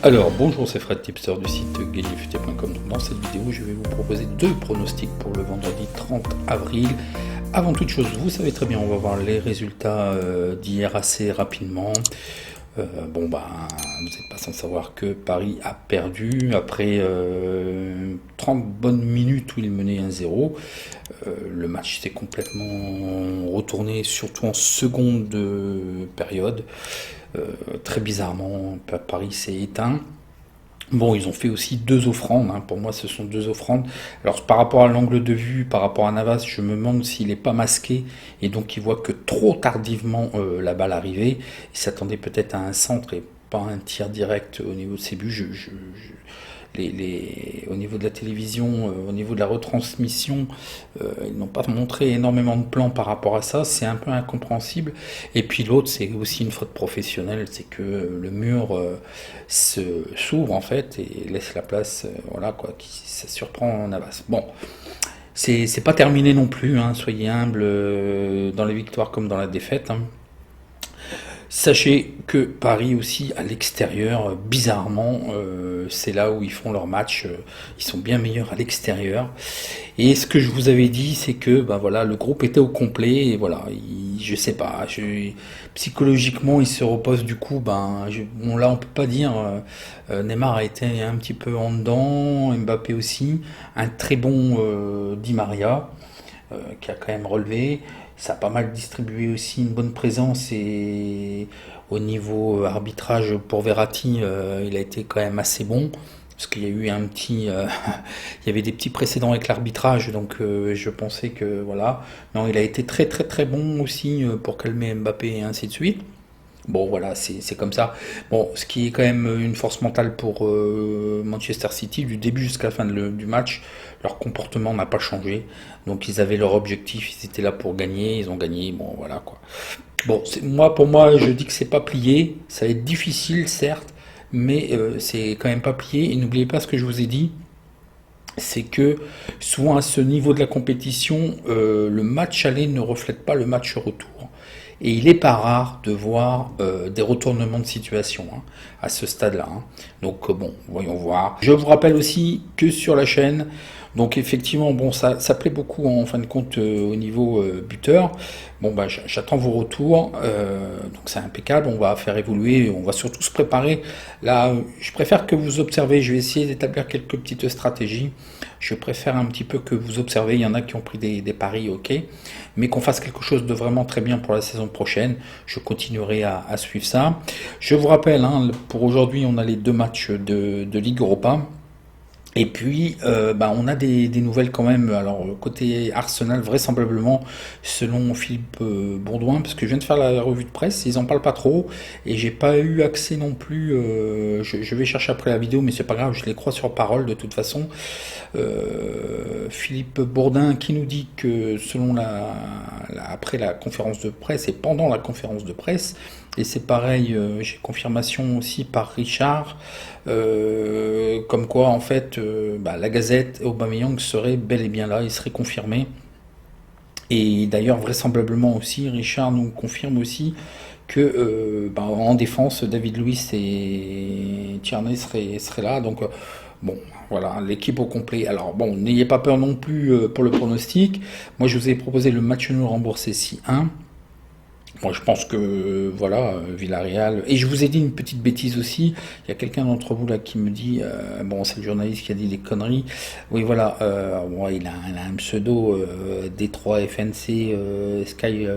Alors bonjour, c'est Fred Tipster du site gagnerfuté.com. Dans cette vidéo, je vais vous proposer deux pronostics pour le vendredi 30 avril. Avant toute chose, vous savez très bien, on va voir les résultats d'hier assez rapidement. Vous n'êtes pas sans savoir que Paris a perdu après 30 bonnes minutes où il menait 1-0. Le match s'est complètement retourné, surtout en seconde période. Très bizarrement, Paris s'est éteint. Bon, ils ont fait aussi deux offrandes, hein. Pour moi, ce sont deux offrandes. Alors, par rapport à l'angle de vue, par rapport à Navas, je me demande s'il n'est pas masqué et donc il voit que trop tardivement la balle arriver. Il s'attendait peut-être à un centre et pas un tir direct au niveau de ses buts. Au niveau de la télévision, au niveau de la retransmission, ils n'ont pas montré énormément de plans par rapport à ça, c'est un peu incompréhensible. Et puis l'autre, c'est aussi une faute professionnelle, c'est que le mur s'ouvre en fait et laisse la place, voilà quoi, ça surprend Navas. Bon, c'est pas terminé non plus, hein, soyez humbles dans les victoires comme dans la défaite, hein. Sachez que Paris aussi à l'extérieur, bizarrement, c'est là où ils font leur match. Ils sont bien meilleurs à l'extérieur. Et ce que je vous avais dit, c'est que voilà, le groupe était au complet et voilà, je sais pas, psychologiquement il se repose du coup. Bon, là on peut pas dire. Neymar a été un petit peu en dedans, Mbappé aussi, un très bon Di Maria qui a quand même relevé. Ça a pas mal distribué aussi une bonne présence et au niveau arbitrage pour Verratti, il a été quand même assez bon parce qu'il y a eu il y avait des petits précédents avec l'arbitrage, donc je pensais que voilà. Non, il a été très très très bon aussi pour calmer Mbappé et ainsi de suite. Bon, voilà, c'est comme ça. Bon, ce qui est quand même une force mentale pour Manchester City, du début jusqu'à la fin du match, leur comportement n'a pas changé. Donc, ils avaient leur objectif, ils étaient là pour gagner, ils ont gagné. Bon, voilà quoi. Bon, pour moi, je dis que c'est pas plié. Ça va être difficile, certes, mais c'est quand même pas plié. Et n'oubliez pas ce que je vous ai dit, c'est que souvent à ce niveau de la compétition, le match aller ne reflète pas le match retour. Et il n'est pas rare de voir des retournements de situation, hein, à ce stade-là, hein. Donc bon, voyons voir. Je vous rappelle aussi que sur la chaîne, donc effectivement, bon, ça plaît beaucoup en fin de compte au niveau buteur. Bon, j'attends vos retours. Donc c'est impeccable. On va faire évoluer. On va surtout se préparer. Là, je préfère que vous observez. Je vais essayer d'établir quelques petites stratégies. Je préfère un petit peu que vous observez. Il y en a qui ont pris des paris, ok, mais qu'on fasse quelque chose de vraiment très bien pour la saison prochaine. Je continuerai à suivre ça. Je vous rappelle, hein, pour aujourd'hui, on a les deux matchs de Ligue Europa. Et puis, on a des nouvelles quand même. Alors, côté Arsenal, vraisemblablement, selon Philippe Bourdouin, parce que je viens de faire la revue de presse, ils en parlent pas trop, et j'ai pas eu accès non plus. Je vais chercher après la vidéo, mais c'est pas grave, je les crois sur parole de toute façon. Philippe Bourdin qui nous dit que selon après la conférence de presse et pendant la conférence de presse, et c'est pareil, j'ai confirmation aussi par Richard, comme quoi en fait la Gazette Aubameyang serait bel et bien là, il serait confirmé. Et d'ailleurs vraisemblablement aussi, Richard nous confirme aussi que en défense, David Luiz et Tierney seraient là. Donc bon, voilà, l'équipe au complet. Alors bon, n'ayez pas peur non plus pour le pronostic. Moi, je vous ai proposé le match nul remboursé 6-1. Moi, je pense que voilà, Villarreal. Et je vous ai dit une petite bêtise aussi. Il y a quelqu'un d'entre vous là qui me dit, bon, c'est le journaliste qui a dit des conneries. Oui, voilà, ouais, il a un pseudo D3 FNC Sky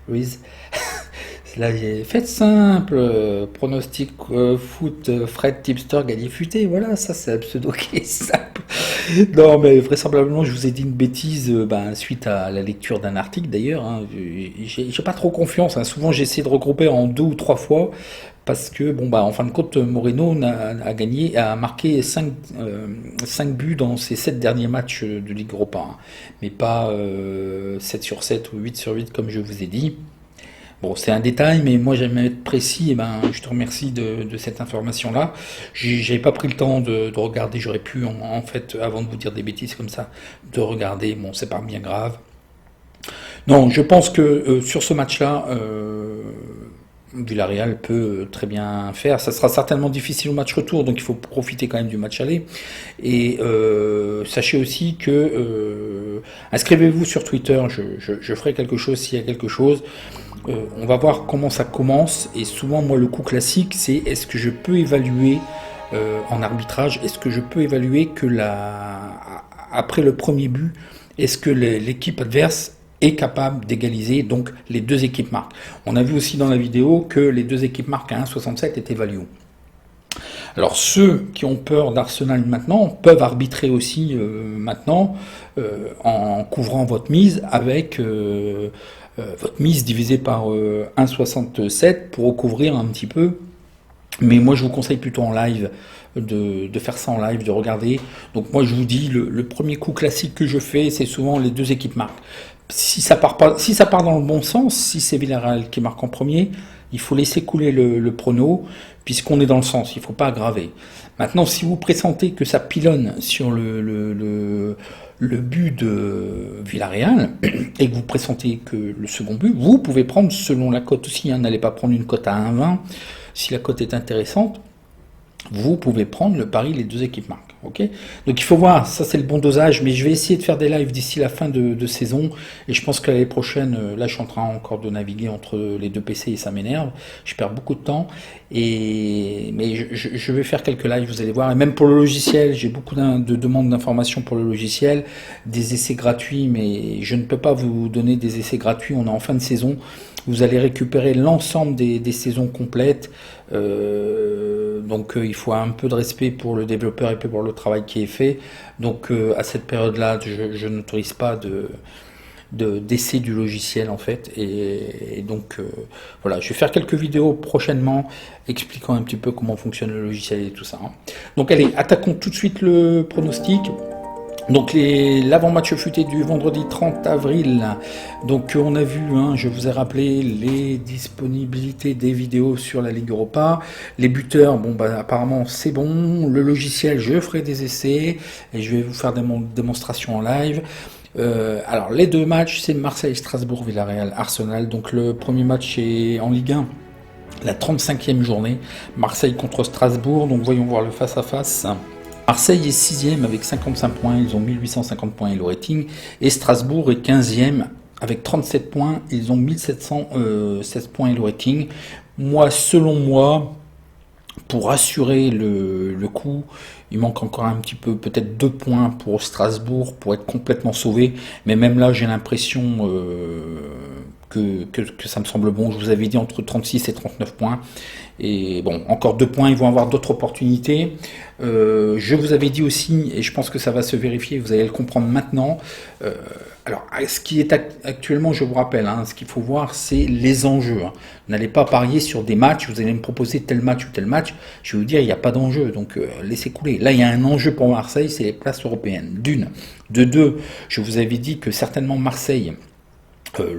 Ruiz. Là, faites simple, pronostic foot, Fred Tipster, gagné futé, voilà, ça c'est un pseudo qui est simple. Non, mais vraisemblablement, je vous ai dit une bêtise suite à la lecture d'un article d'ailleurs, hein. J'ai pas trop confiance, hein. Souvent j'essaie de regrouper en deux ou trois fois parce que, en fin de compte, Moreno a marqué 5 buts dans ses 7 derniers matchs de Ligue Europa, hein. Mais pas 7 sur 7 ou 8 sur 8 comme je vous ai dit. Bon, c'est un détail, mais moi j'aime être précis, et je te remercie de cette information-là. J'avais pas pris le temps de regarder, j'aurais pu en fait, avant de vous dire des bêtises comme ça, de regarder, bon, c'est pas bien grave. Non, je pense que sur ce match-là, Villarreal peut très bien faire. Ça sera certainement difficile au match retour, donc il faut profiter quand même du match aller. Et sachez aussi que inscrivez-vous sur Twitter, je ferai quelque chose s'il y a quelque chose. On va voir comment ça commence. Et souvent, moi, le coup classique, c'est est-ce que je peux évaluer en arbitrage, est-ce que je peux évaluer que après le premier but, est-ce que l'équipe adverse est capable d'égaliser, donc les deux équipes marquent. On a vu aussi dans la vidéo que les deux équipes marquent à 1,67 étaient value. Alors ceux qui ont peur d'Arsenal maintenant peuvent arbitrer aussi maintenant en couvrant votre mise avec votre mise divisée par 1,67 pour recouvrir un petit peu. Mais moi je vous conseille plutôt en live de faire ça en live, de regarder. Donc moi je vous dis, le premier coup classique que je fais, c'est souvent les deux équipes marquent. Si ça part dans le bon sens, si c'est Villarreal qui marque en premier, il faut laisser couler le prono, puisqu'on est dans le sens, il ne faut pas aggraver. Maintenant, si vous pressentez que ça pilonne sur le but de Villarreal, et que vous pressentez que le second but, vous pouvez prendre selon la cote aussi, hein, n'allez pas prendre une cote à 1,20, si la cote est intéressante, vous pouvez prendre le pari les deux équipes marquent. Okay, donc il faut voir, ça c'est le bon dosage, mais je vais essayer de faire des lives d'ici la fin de saison, et je pense que l'année prochaine, là je suis en train encore de naviguer entre les deux PC et ça m'énerve, je perds beaucoup de temps, mais je vais faire quelques lives, vous allez voir, et même pour le logiciel, j'ai beaucoup de demandes d'informations pour le logiciel, des essais gratuits, mais je ne peux pas vous donner des essais gratuits, on est en fin de saison, vous allez récupérer l'ensemble des saisons complètes, donc il faut un peu de respect pour le développeur et pour le travail qui est fait. Donc à cette période-là, je n'autorise pas d'essai du logiciel en fait. Et donc voilà, je vais faire quelques vidéos prochainement expliquant un petit peu comment fonctionne le logiciel et tout ça. Hein. Donc allez, attaquons tout de suite le pronostic. Donc l'avant-match futé du vendredi 30 avril, donc on a vu, hein, je vous ai rappelé les disponibilités des vidéos sur la Ligue Europa, les buteurs, bon bah apparemment c'est bon, le logiciel je ferai des essais et je vais vous faire des démonstrations en live. Alors les deux matchs c'est Marseille, Strasbourg, Villarreal, Arsenal, donc le premier match est en Ligue 1, la 35e journée, Marseille contre Strasbourg, donc voyons voir le face-à-face. Marseille est 6e avec 55 points, ils ont 1850 points et le rating, et Strasbourg est 15e avec 37 points, ils ont 1716 points et le rating. Moi, selon moi, pour assurer le coup, il manque encore un petit peu, peut-être 2 points pour Strasbourg pour être complètement sauvé, mais même là j'ai l'impression que ça me semble bon. Je vous avais dit entre 36 et 39 points. Et bon, encore 2 points, ils vont avoir d'autres opportunités. Je vous avais dit aussi, et je pense que ça va se vérifier, vous allez le comprendre maintenant. Alors, ce qui est actuellement, je vous rappelle, hein, ce qu'il faut voir, c'est les enjeux. Hein. N'allez pas parier sur des matchs, vous allez me proposer tel match ou tel match. Je vais vous dire, il n'y a pas d'enjeu, donc laissez couler. Là, il y a un enjeu pour Marseille, c'est les places européennes. D'une. De deux, je vous avais dit que certainement Marseille,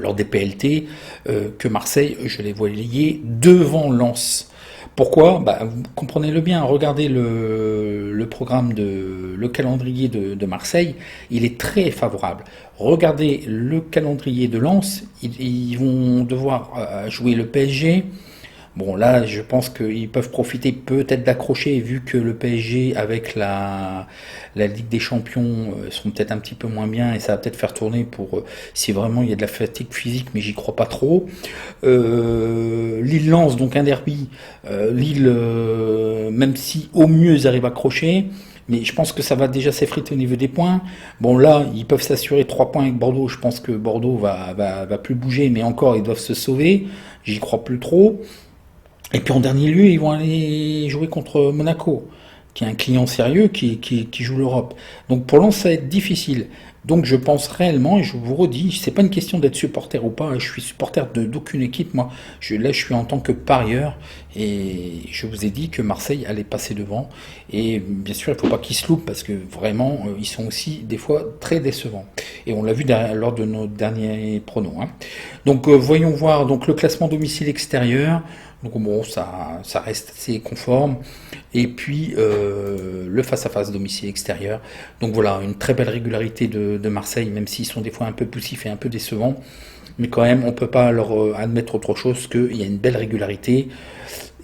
lors des PLT, que Marseille, je les voyais devant Lens. Pourquoi? Bah, vous comprenez-le bien, regardez le programme, le calendrier de Marseille, il est très favorable. Regardez le calendrier de Lens, ils vont devoir jouer le PSG. Bon, là, je pense qu'ils peuvent profiter peut-être d'accrocher, vu que le PSG, avec la Ligue des Champions, sont peut-être un petit peu moins bien, et ça va peut-être faire tourner pour si vraiment il y a de la fatigue physique, mais j'y crois pas trop. Lille lance donc un derby. Lille, même si au mieux ils arrivent à accrocher, mais je pense que ça va déjà s'effriter au niveau des points. Bon, là, ils peuvent s'assurer 3 points avec Bordeaux. Je pense que Bordeaux va plus bouger, mais encore, ils doivent se sauver. J'y crois plus trop. Et puis en dernier lieu, ils vont aller jouer contre Monaco, qui est un client sérieux qui joue l'Europe. Donc pour Lens, ça va être difficile. Donc je pense réellement, et je vous redis, c'est pas une question d'être supporter ou pas, je suis supporter d'aucune équipe, moi. Là, je suis en tant que parieur, et je vous ai dit que Marseille allait passer devant. Et bien sûr, il ne faut pas qu'ils se loupent, parce que vraiment, ils sont aussi des fois très décevants. Et on l'a vu lors de nos derniers pronos. Hein. Donc voyons voir donc le classement domicile extérieur. Donc bon, ça reste assez conforme. Et puis le face-à-face domicile extérieur. Donc voilà, une très belle régularité de Marseille, même s'ils sont des fois un peu poussifs et un peu décevants. mais quand même, on peut pas leur admettre autre chose qu'il y a une belle régularité.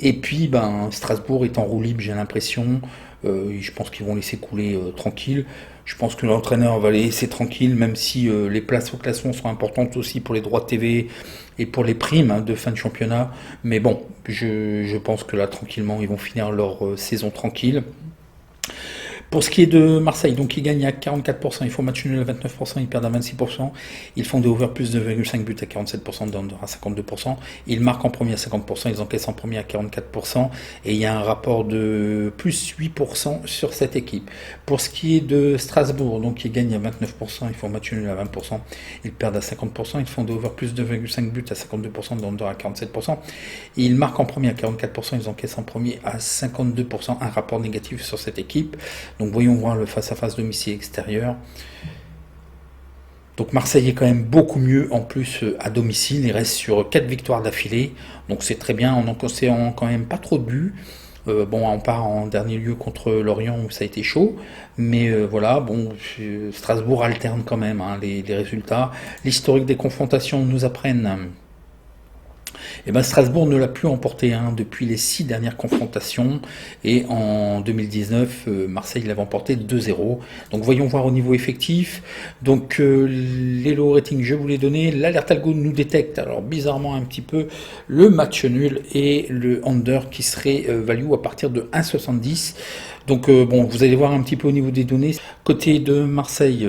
Et puis, Strasbourg est en roue libre, j'ai l'impression. Je pense qu'ils vont laisser couler tranquille. Je pense que l'entraîneur va les laisser tranquille, même si les places au classement sont importantes aussi pour les droits de TV et pour les primes de fin de championnat. Mais bon, je pense que là, tranquillement, ils vont finir leur saison tranquille. Pour ce qui est de Marseille, donc ils gagnent à 44%, ils font match nul à 29%, ils perdent à 26%, ils font des over plus de 2,5 buts à 47%, de under à 52%, ils marquent en premier à 50%, ils encaissent en premier à 44%, et il y a un rapport de plus 8% sur cette équipe. Pour ce qui est de Strasbourg, donc ils gagnent à 29%, ils font match nul à 20%, ils perdent à 50%, ils font des over plus de 2,5 buts à 52%, de under à 47%, et ils marquent en premier à 44%, ils encaissent en premier à 52%, un rapport négatif sur cette équipe. Donc voyons voir le face-à-face domicile-extérieur. Donc Marseille est quand même beaucoup mieux en plus à domicile. Il reste sur 4 victoires d'affilée. Donc c'est très bien. On en concerne quand même pas trop de buts. On part en dernier lieu contre Lorient où ça a été chaud. Mais voilà, Strasbourg alterne quand même les résultats. L'historique des confrontations nous apprennent. Strasbourg ne l'a plus emporté depuis les 6 dernières confrontations, et en 2019 Marseille l'avait emporté 2-0. Donc voyons voir au niveau effectif. Donc les low ratings je vous les donné, l'alerte algo nous détecte alors bizarrement un petit peu le match nul et le under qui serait value à partir de 1,70. Donc vous allez voir un petit peu au niveau des données. Côté de Marseille,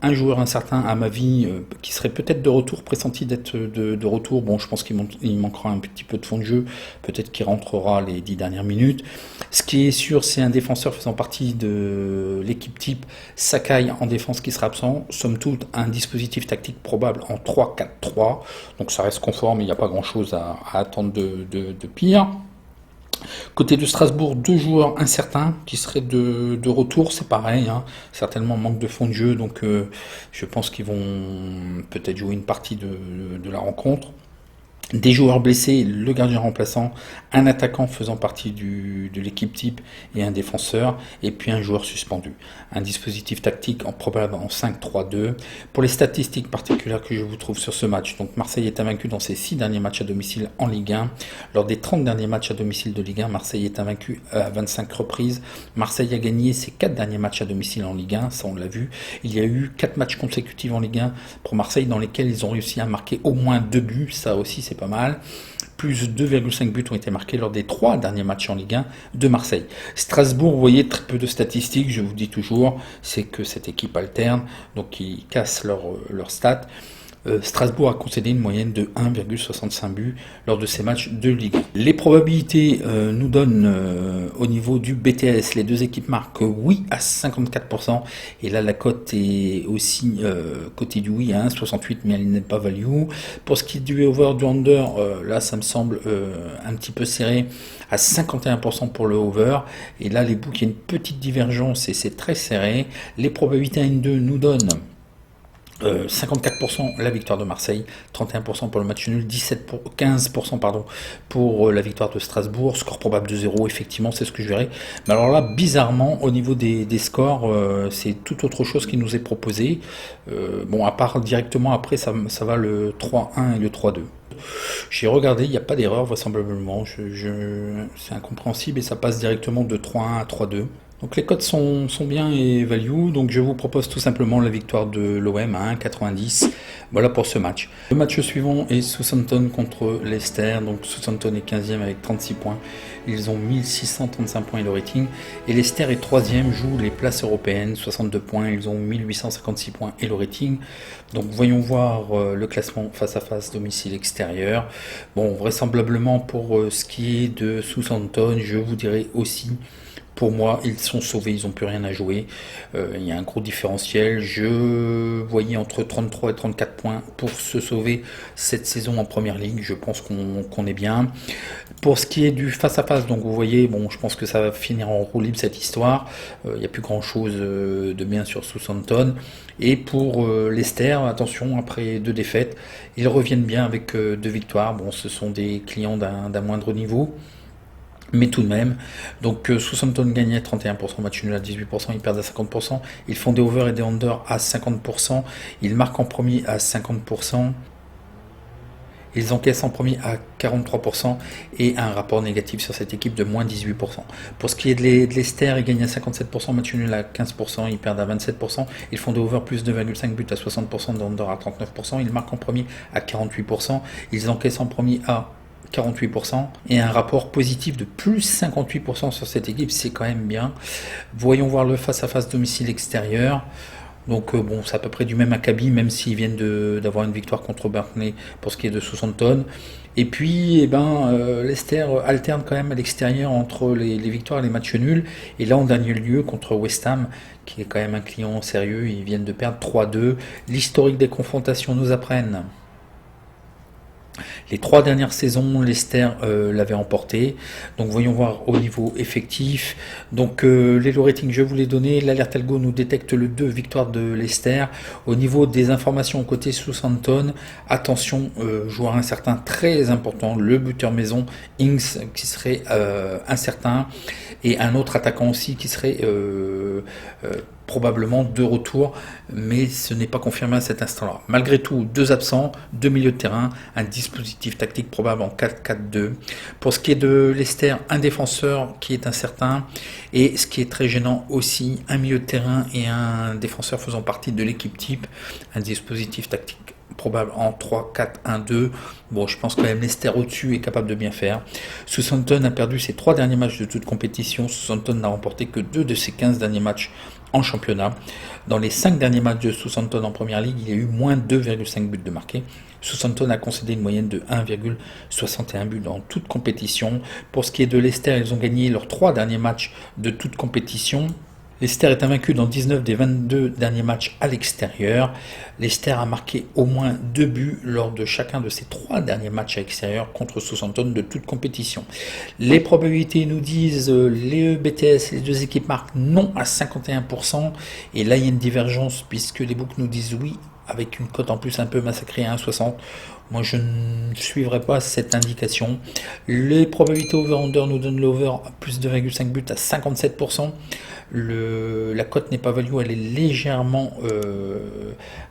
un joueur incertain à ma vie qui serait peut-être de retour, pressenti d'être de retour. Bon, je pense qu'il manquera un petit peu de fond de jeu, peut-être qu'il rentrera les 10 dernières minutes. Ce qui est sûr, c'est un défenseur faisant partie de l'équipe type, Sakai en défense qui sera absent. Somme toute, un dispositif tactique probable en 3-4-3. Donc ça reste conforme, il n'y a pas grand-chose à attendre de pire. Côté de Strasbourg, 2 joueurs incertains qui seraient de retour, c'est pareil, certainement manque de fond de jeu, donc je pense qu'ils vont peut-être jouer une partie de la rencontre. Des joueurs blessés, le gardien remplaçant, un attaquant faisant partie de l'équipe type et un défenseur, et puis un joueur suspendu. Un dispositif tactique en probable en 5-3-2. Pour les statistiques particulières que je vous trouve sur ce match, donc Marseille est invaincu dans ses 6 derniers matchs à domicile en Ligue 1. Lors des 30 derniers matchs à domicile de Ligue 1, Marseille est invaincu à 25 reprises. Marseille a gagné ses 4 derniers matchs à domicile en Ligue 1, ça on l'a vu. Il y a eu 4 matchs consécutifs en Ligue 1 pour Marseille dans lesquels ils ont réussi à marquer au moins 2 buts, ça aussi c'est pas mal. Plus 2,5 buts ont été marqués lors des 3 derniers matchs en Ligue 1 de Marseille. Strasbourg, vous voyez, très peu de statistiques, je vous dis toujours, c'est que cette équipe alterne, donc ils cassent leurs stats. Strasbourg a concédé une moyenne de 1,65 buts lors de ces matchs de Ligue 1. Les probabilités nous donnent au niveau du BTS, les 2 équipes marquent oui à 54%, et là la cote est aussi côté du oui à 1,68, mais elle n'est pas value. Pour ce qui est du over, du under, là ça me semble un petit peu serré à 51% pour le over, et là les books, il y a une petite divergence et c'est très serré. Les probabilités 1-2 nous donnent 54% la victoire de Marseille, 31% pour le match nul, 15% pour la victoire de Strasbourg, score probable de 0, effectivement c'est ce que je verrai. Mais alors là, bizarrement, au niveau des scores, c'est tout autre chose qui nous est proposé. À part directement après, ça va le 3-1 et le 3-2. J'ai regardé, il n'y a pas d'erreur vraisemblablement, c'est incompréhensible et ça passe directement de 3-1 à 3-2. Donc les cotes sont bien et value, donc je vous propose tout simplement la victoire de l'OM à 1,90. Voilà pour ce match. Le match suivant est Southampton contre Leicester, donc Southampton est 15e avec 36 points. Ils ont 1635 points et le rating. Et Leicester est 3e, joue les places européennes, 62 points, ils ont 1856 points et le rating. Donc voyons voir le classement face à face, domicile extérieur. Bon, vraisemblablement pour ce qui est de Southampton, je vous dirais aussi, pour moi, ils sont sauvés, ils n'ont plus rien à jouer. Il y a un gros différentiel. Je voyais entre 33 et 34 points pour se sauver cette saison en Première Ligue. Je pense qu'on est bien. Pour ce qui est du face-à-face, donc vous voyez, je pense que ça va finir en roue libre cette histoire. Il n'y a plus grand-chose de bien sur Southampton. Et pour Leicester, attention, après 2 défaites, ils reviennent bien avec 2 victoires. Bon, ce sont des clients d'un moindre niveau. Mais tout de même, donc Southampton gagnait 31%, match nul à 18%, ils perdent à 50%, ils font des over et des under à 50%, ils marquent en premier à 50%, ils encaissent en premier à 43% et un rapport négatif sur cette équipe de moins 18%. Pour ce qui est de Leicester, ils gagnent à 57%, match nul à 15%, ils perdent à 27%, ils font des over plus 2,5 buts à 60%, des under à 39%, ils marquent en premier à 48%, ils encaissent en premier à 48% et un rapport positif de plus 58% sur cette équipe, c'est quand même bien. Voyons voir le face-à-face domicile extérieur. Donc bon, c'est à peu près du même acabit, même s'ils viennent d'avoir une victoire contre Burnley pour ce qui est de Southampton. Et puis, Leicester alterne quand même à l'extérieur entre les victoires et les matchs nuls. Et là, en dernier lieu, contre West Ham, qui est quand même un client sérieux, ils viennent de perdre 3-2. L'historique des confrontations nous apprennent. Les 3 dernières saisons, Leicester l'avait emporté. Donc voyons voir au niveau effectif. Donc les low ratings, je vous les donné. L'alerte algo nous détecte le 2 victoire de Leicester. Au niveau des informations côté Southampton, attention, joueur incertain très important. Le buteur maison, Ings, qui serait incertain. Et un autre attaquant aussi qui serait probablement de retour, mais ce n'est pas confirmé à cet instant-là. Malgré tout, 2 absents, 2 milieux de terrain, un dispositif tactique probable en 4-4-2. Pour ce qui est de Leicester, un défenseur qui est incertain, et ce qui est très gênant aussi, un milieu de terrain et un défenseur faisant partie de l'équipe type, un dispositif tactique probable en 3-4-1-2. Bon, je pense quand même Leicester au-dessus est capable de bien faire. Southampton a perdu ses 3 derniers matchs de toute compétition. Southampton n'a remporté que 2 de ses 15 derniers matchs en championnat. Dans les 5 derniers matchs de Southampton en première ligue, il y a eu moins 2,5 buts de marqués. Southampton a concédé une moyenne de 1,61 buts dans toute compétition. Pour ce qui est de Leicester, ils ont gagné leurs 3 derniers matchs de toute compétition. Leicester est invaincu dans 19 des 22 derniers matchs à l'extérieur. Leicester a marqué au moins 2 buts lors de chacun de ses 3 derniers matchs à l'extérieur contre Southampton de toute compétition. Les probabilités nous disent les BTS, les deux équipes marquent non à 51%. Et là, il y a une divergence puisque les books nous disent oui avec une cote en plus un peu massacrée à 1,60. Moi, je ne suivrai pas cette indication. Les probabilités over-under nous donnent l'over à plus 2,5 buts à 57%. La cote n'est pas value, elle est légèrement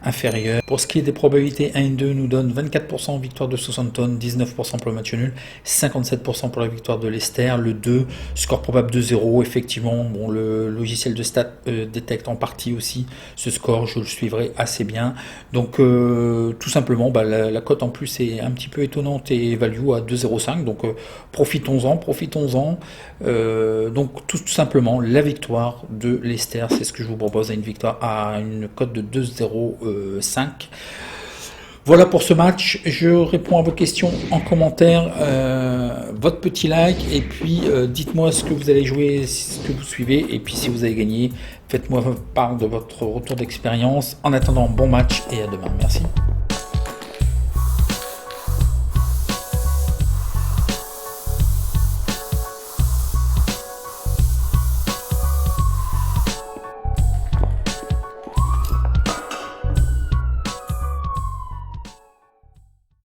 inférieure. Pour ce qui est des probabilités 1 et 2, nous donne 24% victoire de Southampton, 19% pour le match nul, 57% pour la victoire de Leicester. Le 2, score probable de 0. Effectivement, bon, le logiciel de stats détecte en partie aussi ce score, je le suivrai assez bien. Donc tout simplement, la cote en plus est un petit peu étonnante et value à 2,05. Donc profitons-en. Donc tout simplement, la victoire de Leicester, c'est ce que je vous propose, à une cote de 2,05. Voilà pour ce match, je réponds à vos questions en commentaire, votre petit like, et puis dites-moi ce que vous allez jouer, ce que vous suivez, et puis si vous avez gagné, faites-moi part de votre retour d'expérience. En attendant, bon match et à demain, merci.